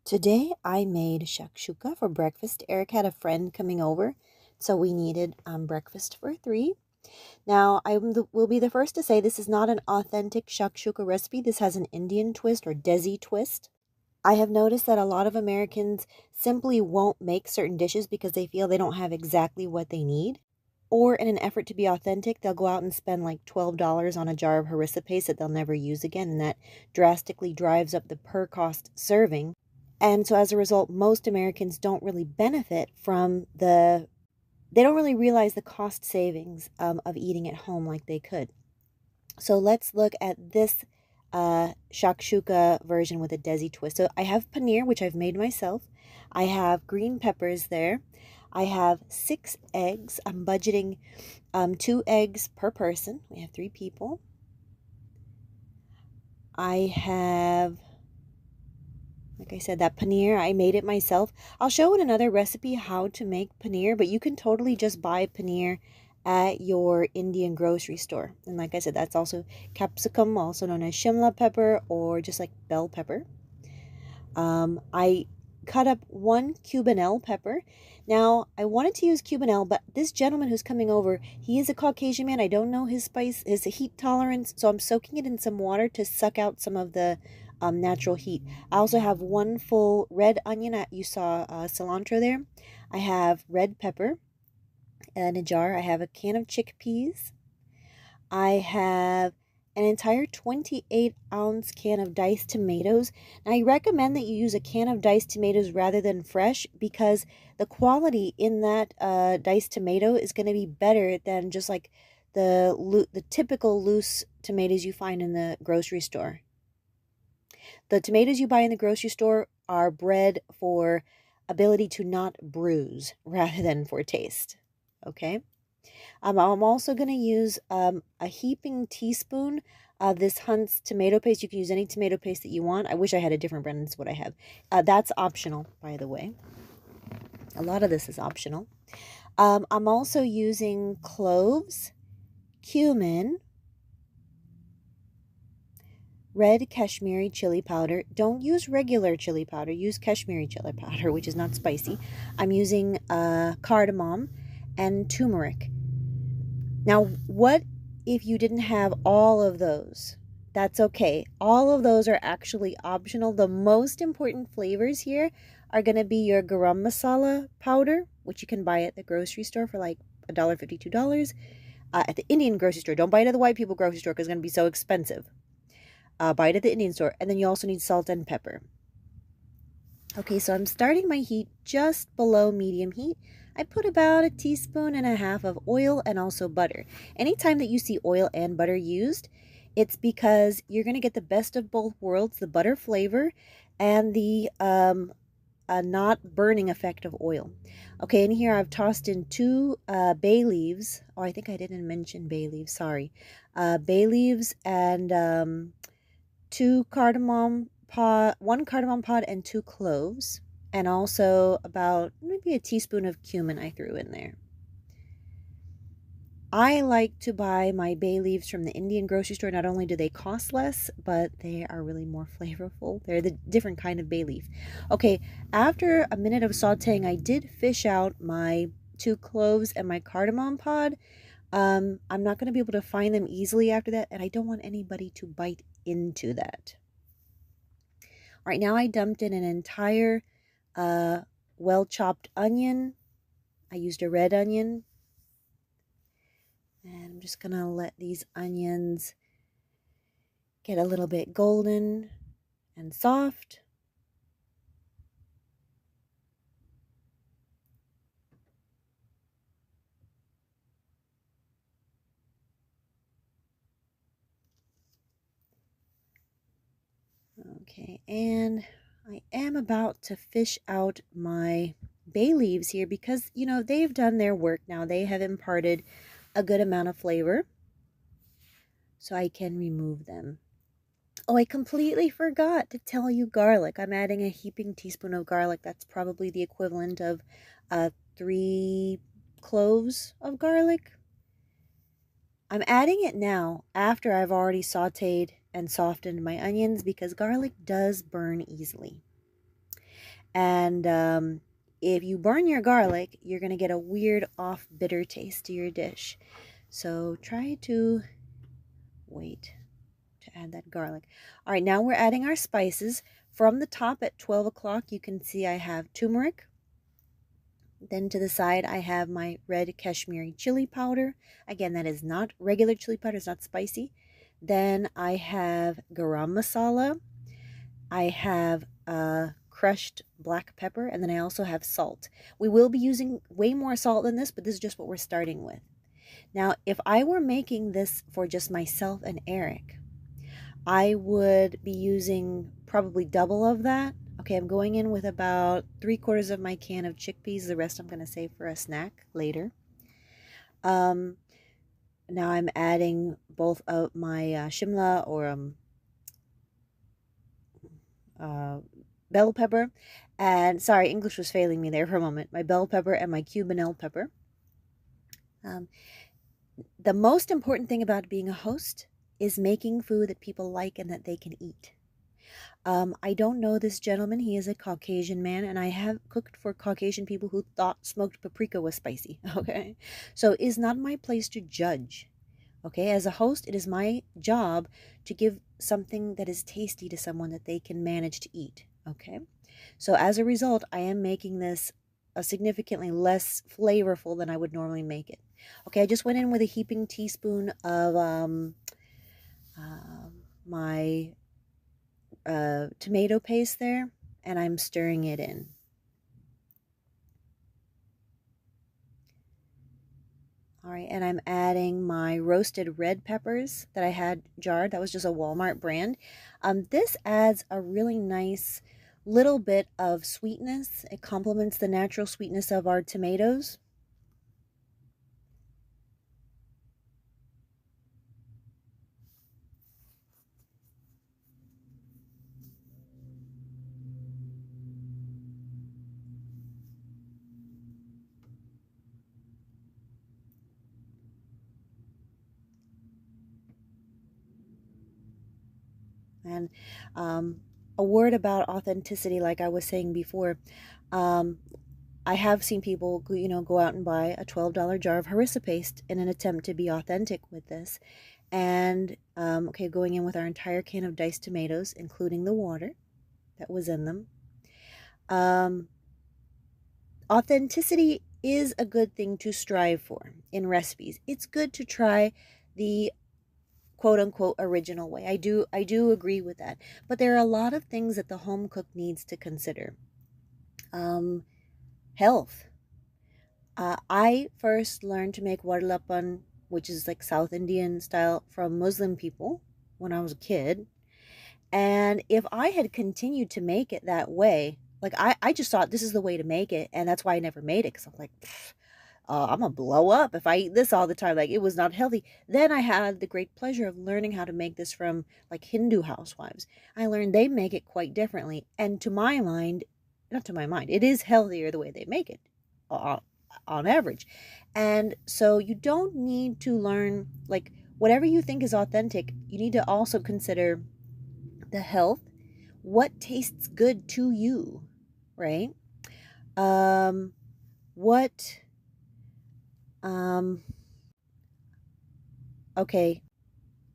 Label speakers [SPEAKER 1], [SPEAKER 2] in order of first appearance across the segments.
[SPEAKER 1] Today I made shakshuka for breakfast. Eric had a friend coming over, so we needed breakfast for three. Now, will be the first to say this is not an authentic shakshuka recipe. This has an Indian twist or Desi twist. I have noticed that a lot of Americans simply won't make certain dishes because they feel they don't have exactly what they need. Or in an effort to be authentic, they'll go out and spend like $12 on a jar of harissa paste that they'll never use again, and that drastically drives up the per cost serving. And so as a result, most Americans don't really benefit from they don't really realize the cost savings of eating at home like they could. So let's look at this shakshuka version with a Desi twist. So I have paneer, which I've made myself. I have green peppers there. I have 6 eggs. I'm budgeting 2 eggs per person. We have 3 people. I have, like I said, that paneer, I made it myself. I'll show in another recipe how to make paneer, but you can totally just buy paneer at your Indian grocery store. And like I said, that's also capsicum, also known as shimla pepper or just like bell pepper. I cut up 1 Cubanelle pepper. Now, I wanted to use Cubanelle, but this gentleman who's coming over, he is a Caucasian man. I don't know his heat tolerance, so I'm soaking it in some water to suck out some of the natural heat. I also have 1 full red onion. You saw cilantro there. I have red pepper in a jar. I have a can of chickpeas. I have an entire 28-ounce can of diced tomatoes. Now, I recommend that you use a can of diced tomatoes rather than fresh because the quality in that diced tomato is going to be better than just like the typical loose tomatoes you find in the grocery store. The tomatoes you buy in the grocery store are bred for ability to not bruise rather than for taste. Okay? I'm also going to use a heaping teaspoon of this Hunt's tomato paste. You can use any tomato paste that you want. I wish I had a different brand. That's what I have. That's optional, by the way. A lot of this is optional. I'm also using cloves, cumin, red Kashmiri chili powder. Don't use regular chili powder. Use Kashmiri chili powder, which is not spicy. I'm using cardamom and turmeric. Now, what if you didn't have all of those? That's okay. All of those are actually optional. The most important flavors here are going to be your garam masala powder, which you can buy at the grocery store for like $1.50, $2. At the Indian grocery store. Don't buy it at the white people grocery store because it's going to be so expensive. Buy it at the Indian store. And then you also need salt and pepper. Okay, so I'm starting my heat just below medium heat. I put about 1.5 teaspoons of oil and also butter. Anytime that you see oil and butter used, it's because you're going to get the best of both worlds, the butter flavor and the not burning effect of oil. Okay, in here I've tossed in 2 bay leaves. Oh, I think I didn't mention bay leaves, sorry. Bay leaves and 2 cardamom pod, 1 cardamom pod and 2 cloves. And also about maybe 1 teaspoon of cumin I threw in there. I like to buy my bay leaves from the Indian grocery store. Not only do they cost less, but they are really more flavorful. They're the different kind of bay leaf. Okay, after a minute of sauteing, I did fish out my 2 cloves and my cardamom pod. I'm not going to be able to find them easily after that, and I don't want anybody to bite into that. All right, now I dumped in an entire well-chopped onion. I used a red onion. And I'm just going to let these onions get a little bit golden and soft. Okay, and I am about to fish out my bay leaves here because, you know, they've done their work now. They have imparted a good amount of flavor, so I can remove them. Oh, I completely forgot to tell you garlic. I'm adding a heaping teaspoon of garlic. That's probably the equivalent of 3 cloves of garlic. I'm adding it now after I've already sauteed and softened my onions because garlic does burn easily. And if you burn your garlic, you're going to get a weird off bitter taste to your dish. So try to wait to add that garlic. All right, now we're adding our spices. From the top at 12 o'clock, you can see I have turmeric. Then to the side, I have my red Kashmiri chili powder. Again, that is not regular chili powder, it's not spicy. Then I have garam masala. I have crushed black pepper, and then I also have salt. We will be using way more salt than this, but this is just what we're starting with. Now, if I were making this for just myself and Eric, I would be using probably double of that. Okay, I'm going in with about 3/4 of my can of chickpeas. The rest I'm going to save for a snack later. Now I'm adding both of my shimla or bell pepper. And sorry, English was failing me there for a moment. My bell pepper and my cubanelle pepper. The most important thing about being a host is making food that people like and that they can eat. I don't know this gentleman. He is a Caucasian man, and I have cooked for Caucasian people who thought smoked paprika was spicy. Okay, so it is not my place to judge. Okay, as a host, it is my job to give something that is tasty to someone that they can manage to eat. Okay, so as a result, I am making this a significantly less flavorful than I would normally make it. Okay, I just went in with a heaping teaspoon of my tomato paste there, and I'm stirring it in. All right, and I'm adding my roasted red peppers that I had jarred. That was just a Walmart brand. This adds a really nice little bit of sweetness. It complements the natural sweetness of our tomatoes. And a word about authenticity, like I was saying before, I have seen people, go out and buy a $12 jar of harissa paste in an attempt to be authentic with this. And, okay, going in with our entire can of diced tomatoes, including the water that was in them. Authenticity is a good thing to strive for in recipes. It's good to try the quote unquote original way. I do agree with that. But there are a lot of things that the home cook needs to consider. Health. I first learned to make warlapan, which is like South Indian style, from Muslim people when I was a kid. And if I had continued to make it that way, like I just thought this is the way to make it, and that's why I never made it, because I'm like, I'm gonna blow up if I eat this all the time. Like, it was not healthy. Then I had the great pleasure of learning how to make this from like Hindu housewives. I learned they make it quite differently, and to my mind, not to my mind, it is healthier the way they make it, on average. And so you don't need to learn, like, whatever you think is authentic, you need to also consider the health, what tastes good to you, right? What Okay,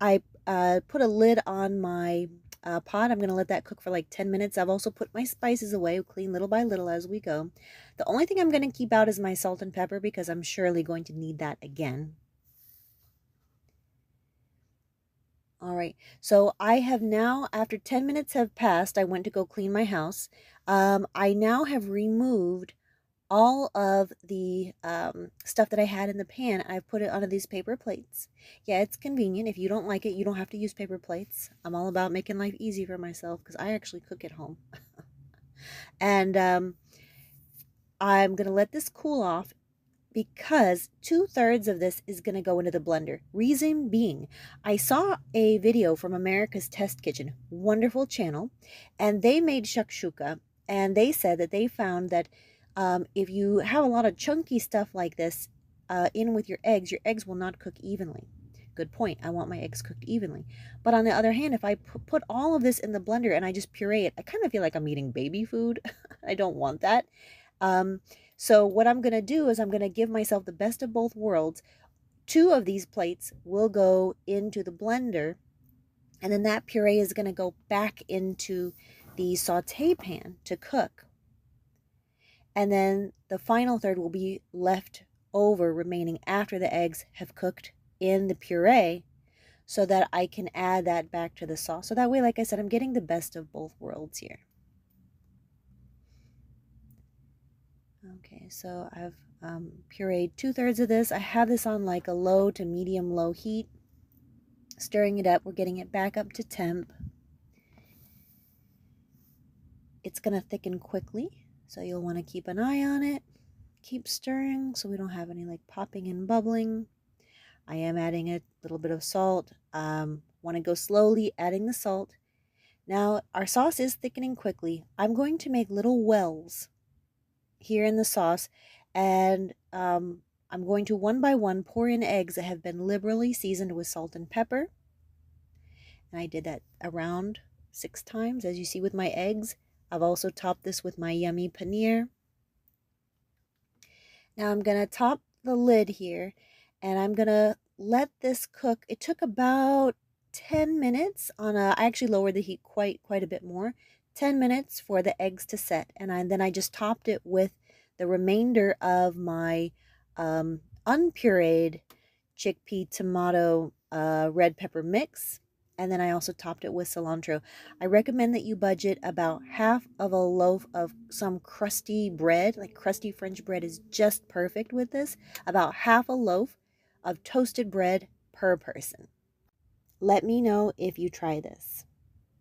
[SPEAKER 1] I put a lid on my pot. I'm going to let that cook for like 10 minutes. I've also put my spices away, clean little by little as we go. The only thing I'm going to keep out is my salt and pepper, because I'm surely going to need that again. All right, so I have now, after 10 minutes have passed, I went to go clean my house. I now have removed all of the stuff that I had in the pan, and I've put it onto these paper plates. Yeah, it's convenient. If you don't like it, you don't have to use paper plates. I'm all about making life easy for myself, because I actually cook at home. And I'm going to let this cool off, because 2/3 of this is going to go into the blender. Reason being, I saw a video from America's Test Kitchen, wonderful channel, and they made shakshuka, and they said that they found that if you have a lot of chunky stuff like this in with your eggs will not cook evenly. Good point. I want my eggs cooked evenly. But on the other hand, if I put all of this in the blender and I just puree it, I kind of feel like I'm eating baby food. I don't want that. So what I'm going to do is I'm going to give myself the best of both worlds. 2 of these plates will go into the blender, and then that puree is going to go back into the saute pan to cook. And then the final third will be left over remaining after the eggs have cooked in the puree, so that I can add that back to the sauce. So that way, like I said, I'm getting the best of both worlds here. Okay, so I've pureed 2/3 of this. I have this on like a low to medium low heat. Stirring it up, we're getting it back up to temp. It's going to thicken quickly, so you'll want to keep an eye on it. Keep stirring so we don't have any like popping and bubbling. I am adding a little bit of salt. Want to go slowly adding the salt. Now our sauce is thickening quickly. I'm going to make little wells here in the sauce, and I'm going to one by one pour in eggs that have been liberally seasoned with salt and pepper. And I did that around 6 times, as you see with my eggs. I've also topped this with my yummy paneer. Now I'm going to top the lid here, and I'm going to let this cook. It took about 10 minutes on I actually lowered the heat quite a bit more. 10 minutes for the eggs to set, and then I just topped it with the remainder of my unpureed chickpea tomato red pepper mix, and then I also topped it with cilantro. I recommend that you budget about half of a loaf of some crusty bread. Like crusty French bread is just perfect with this. About half a loaf of toasted bread per person. Let me know if you try this.